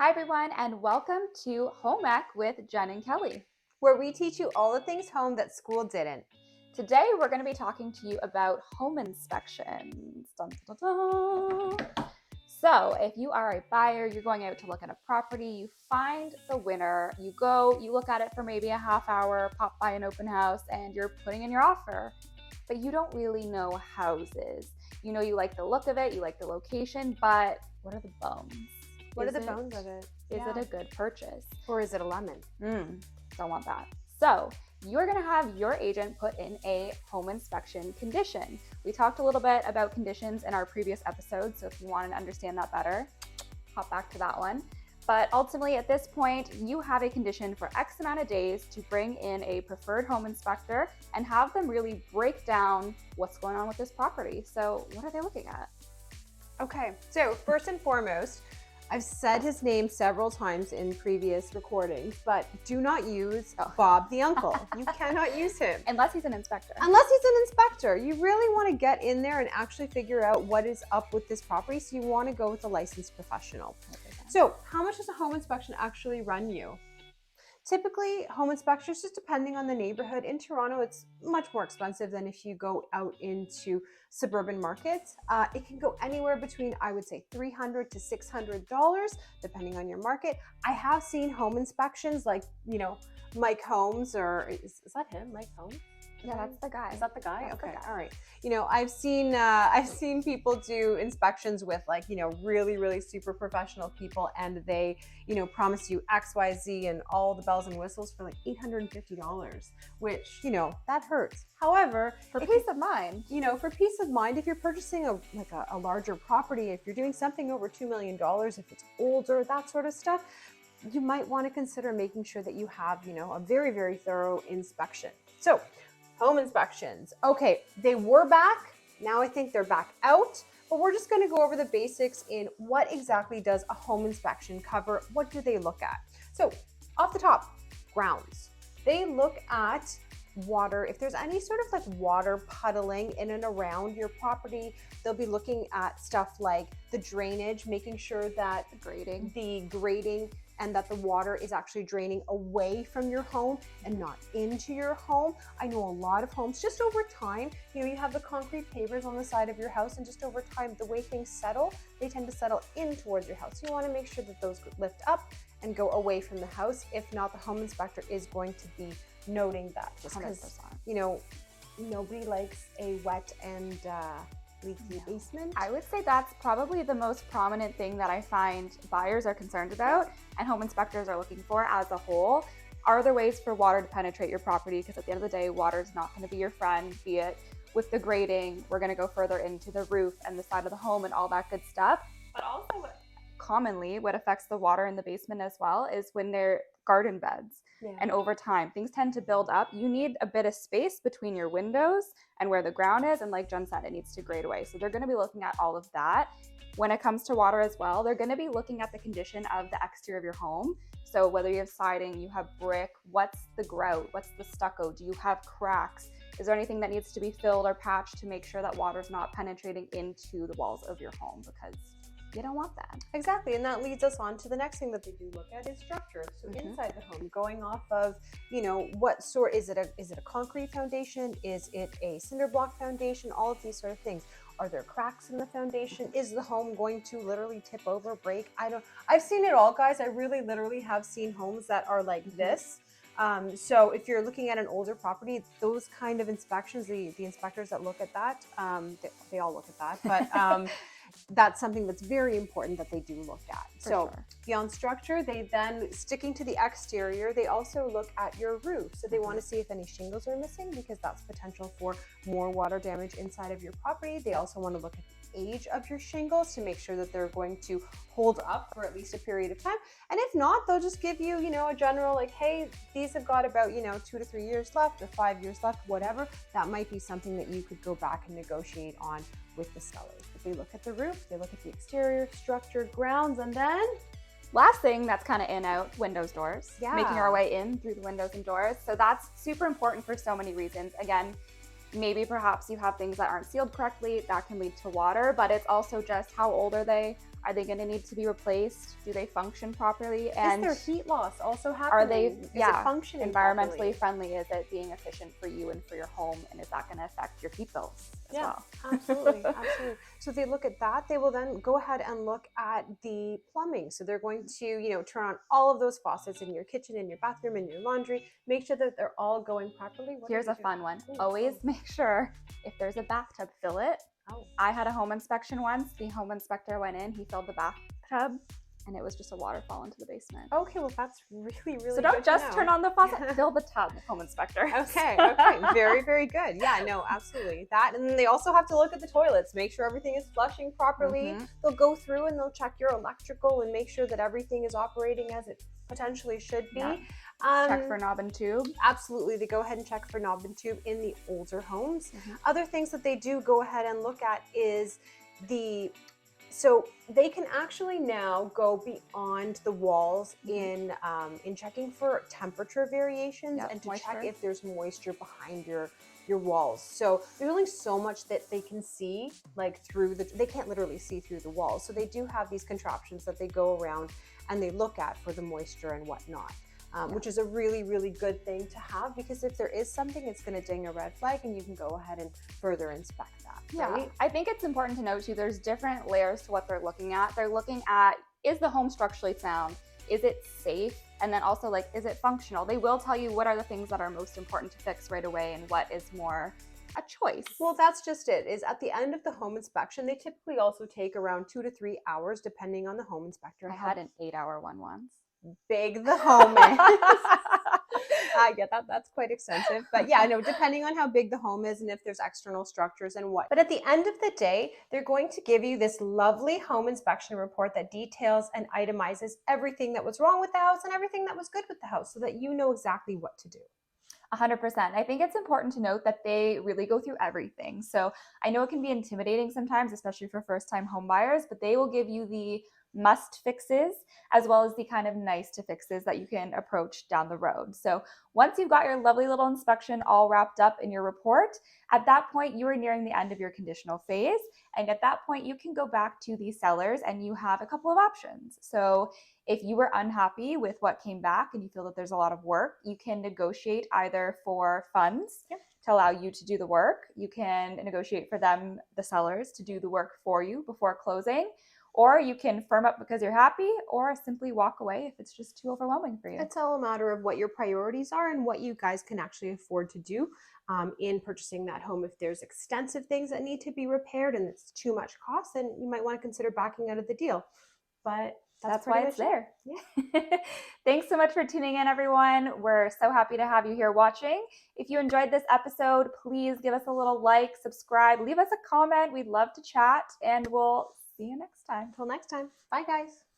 Hi, everyone, and welcome to Home Ec with Jen and Kelly, where we teach you all the things home that school didn't. Today, we're going to be talking to you about home inspections. Dun, dun, dun, dun. So, if you are a buyer, you're going out to look at a property, you find the winner, you go, you look at it for maybe a half hour, pop by an open house, and you're putting in your offer. But you don't really know houses. You know, you like the look of it, you like the location, but what are the bones? What are the bones of it? Is it a good purchase? Or is it a lemon? Don't want that. So you're going to have your agent put in a home inspection condition. We talked a little bit about conditions in our previous episode, so if you want to understand that better, hop back to that one. But ultimately, at this point, you have a condition for X amount of days to bring in a preferred home inspector and have them really break down what's going on with this property. So what are they looking at? Okay, so first and foremost, I've said his name several times in previous recordings, but do not use Bob the uncle. You cannot use him. Unless he's an inspector. Unless he's an inspector. You really want to get in there and actually figure out what is up with this property, so you want to go with a licensed professional. So how much does a home inspection actually run you? Typically, home inspections, just depending on the neighborhood. In Toronto, it's much more expensive than if you go out into suburban markets. It can go anywhere between, I would say, $300 to $600, depending on your market. I have seen home inspections like, Mike Holmes, or is that him, Mike Holmes? Yeah, that's the guy. Is that the guy? That's okay, the guy. All right. I've seen people do inspections with really, really super professional people, and they, promise you X, Y, Z, and all the bells and whistles for like $850, which that hurts. However, for peace of mind, if you're purchasing a larger property, if you're doing something over $2 million, if it's older, that sort of stuff, you might want to consider making sure that you have, a very, very thorough inspection. So, home inspections. Okay, they were back. Now I think they're back out, but we're just going to go over the basics in what exactly does a home inspection cover? What do they look at? So, off the top, grounds. They look at water. If there's any sort of water puddling in and around your property, they'll be looking at stuff like the drainage, making sure that the grading and that the water is actually draining away from your home and not into your home. I know a lot of homes, just over time, you have the concrete pavers on the side of your house, and just over time, the way things settle, they tend to settle in towards your house. You want to make sure that those lift up and go away from the house. If not, the home inspector is going to be noting that, just because, nobody likes a wet and leaky basement. I would say that's probably the most prominent thing that I find buyers are concerned about and home inspectors are looking for as a whole. Are there ways for water to penetrate your property? Because at the end of the day, water is not going to be your friend, be it with the grading. We're going to go further into the roof and the side of the home and all that good stuff. But also commonly what affects the water in the basement as well is when they're garden beds. Yeah. And over time, things tend to build up. You need a bit of space between your windows and where the ground is. And like Jen said, it needs to grade away. So they're going to be looking at all of that. When it comes to water as well, they're going to be looking at the condition of the exterior of your home. So whether you have siding, you have brick, what's the grout, what's the stucco, do you have cracks? Is there anything that needs to be filled or patched to make sure that water's not penetrating into the walls of your home? Because you don't want that. Exactly, and that leads us on to the next thing that they do look at is structure. So inside the home, going off of, what sort, is it a concrete foundation? Is it a cinder block foundation? All of these sort of things. Are there cracks in the foundation? Is the home going to literally tip over, break? I've seen it all, guys. I really literally have seen homes that are like this. So if you're looking at an older property, those kind of inspections, the inspectors that look at that, they all look at that, but that's something that's very important that they do look at. Beyond structure, they then, sticking to the exterior, they also look at your roof. So they want to see if any shingles are missing, because that's potential for more water damage inside of your property. They also want to look at the age of your shingles to make sure that they're going to hold up for at least a period of time. And if not, they'll just give you, a general hey, these have got about, 2 to 3 years left or 5 years left, whatever. That might be something that you could go back and negotiate on with the sellers. But they look at the roof, they look at the exterior, structure, grounds, and then last thing that's kind of in out, windows, doors. Yeah. Making our way in through the windows and doors. So that's super important for so many reasons. Again, maybe perhaps you have things that aren't sealed correctly, that can lead to water, but it's also just how old are they? Are they going to need to be replaced? Do they function properly? And is there heat loss also happening? Are they, is it functioning environmentally properly? friendly? Is it being efficient for you and for your home? And is that going to affect your heat bills as well? Absolutely, absolutely. So if they look at that, they will then go ahead and look at the plumbing. So they're going to, turn on all of those faucets in your kitchen, in your bathroom, in your laundry, make sure that they're all going properly. Here's a fun one. Always make sure if there's a bathtub, fill it. I had a home inspection once. The home inspector went in, he filled the bathtub, and it was just a waterfall into the basement. Okay, well that's really, really So don't just turn on the faucet, fill the tub, home inspector. Okay, very, very good. Yeah, no, absolutely. That, and then they also have to look at the toilets, make sure everything is flushing properly. They'll go through and they'll check your electrical and make sure that everything is operating as it potentially should be. Yeah. Check for knob and tube. Absolutely, they go ahead and check for knob and tube in the older homes. Other things that they do go ahead and look at is so they can actually now go beyond the walls in checking for temperature variations and to check if there's moisture behind your walls. So there's only so much that they can see, like they can't literally see through the walls. So they do have these contraptions that they go around and they look at for the moisture and whatnot. Which is a really, really good thing to have, because if there is something, it's going to ding a red flag and you can go ahead and further inspect that. Right? I think it's important to note too, there's different layers to what they're looking at. They're looking at, is the home structurally sound? Is it safe? And then also, like, is it functional? They will tell you what are the things that are most important to fix right away and what is more a choice. Well, that's just it. Is at the end of the home inspection, they typically also take around 2 to 3 hours, depending on the home inspector. I had an 8-hour one once. Big the home is. I get that. That's quite extensive. But yeah, no, depending on how big the home is and if there's external structures and what. But at the end of the day, they're going to give you this lovely home inspection report that details and itemizes everything that was wrong with the house and everything that was good with the house, so that you know exactly what to do. 100%. I think it's important to note that they really go through everything. So I know it can be intimidating sometimes, especially for first-time home buyers, but they will give you the must fixes as well as the kind of nice to fixes that you can approach down the road. So once you've got your lovely little inspection all wrapped up in your report, at that point you are nearing the end of your conditional phase. And at that point you can go back to the sellers and you have a couple of options. So if you were unhappy with what came back and you feel that there's a lot of work, you can negotiate either for funds to allow you to do the work. You can negotiate for them, the sellers, to do the work for you before closing. Or you can firm up because you're happy, or simply walk away if it's just too overwhelming for you. It's all a matter of what your priorities are and what you guys can actually afford to do in purchasing that home. If there's extensive things that need to be repaired and it's too much cost, then you might want to consider backing out of the deal. But that's why it's there. Yeah. Thanks so much for tuning in, everyone. We're so happy to have you here watching. If you enjoyed this episode, please give us a little like, subscribe, leave us a comment. We'd love to chat, and we'll see you next time. Until next time. Bye, guys.